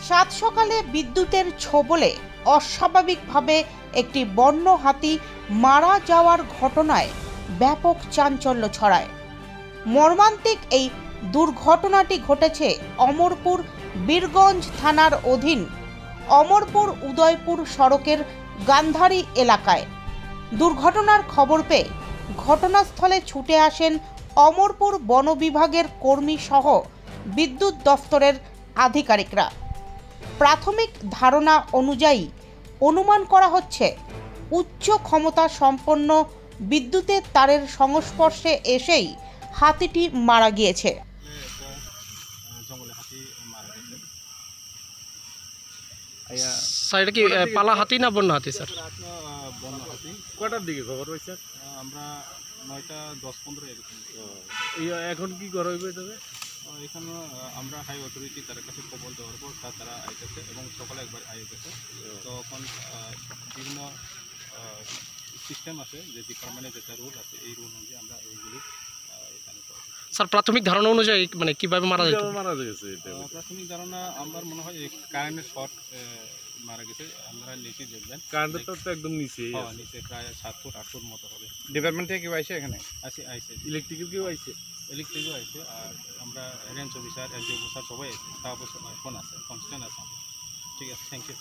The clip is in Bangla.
সাত সকালে বিদ্যুতের ছোবলে অস্বাভাবিকভাবে একটি বন্য হাতি মারা যাওয়ার ঘটনায় ব্যাপক চাঞ্চল্য ছড়ায়। মর্মান্তিক এই দুর্ঘটনাটি ঘটেছে অমরপুর বীরগঞ্জ থানার অধীন অমরপুর উদয়পুর সড়কের গান্ধারী এলাকায়। দুর্ঘটনার খবর পেয়ে ঘটনাস্থলে ছুটে আসেন অমরপুর বন বিভাগের কর্মী সহ বিদ্যুৎ দফতরের আধিকারিকরা। প্রাথমিক ধারণা অনুযায়ী অনুমান করা হচ্ছে উচ্চ ক্ষমতা সম্পন্ন বিদ্যুতের তারের সংস্পর্শে এসেই হাতিটি মারা গিয়েছে। স্যার এটা কি পালা হাতি না বন্য হাতি স্যার? বন্য হাতি। কটার দিকে খবর পাইছে? আমরা 9টা 10-15 এরকম। এখন কি করা হইবে তবে? এখানে আমরা হাই অথরিটি তার কাছে খবর দেওয়ার পর তারা আইতেছে এবং সকালে একবার আইতেছে। তখন বিভিন্ন সিস্টেম আছে, যে ডিপার্টমেন্টে যেটা রুল আছে এই রুল অনুযায়ী আমরা এইগুলি এখানে করি। স্যার প্রাথমিক ধারণা অনুযায়ী মানে কিভাবে মারা গেছে? প্রাথমিক ধারণা আমার মনে হয় কারেন্টের শর্ট মারা গেছে। আমরা নিচে দেখবেন কারেন্টের তো একদম নিচে, নিচে প্রায় 7 ফুট 8 ফুট মতো হবে। ডিপার্টমেন্ট থেকে কেউ আইছে এখানে? আইছে ইলেকট্রিক্যাল কেউ আইছে? ইলেকট্রিকও আইছে। আর আমরা রেঞ্জ অফিসার, এলজি অফিসার সবাই আইছে। স্টাফ এখন আছে, কনস্ট্যান্ট আছে। ঠিক আছে, থ্যাংক ইউ।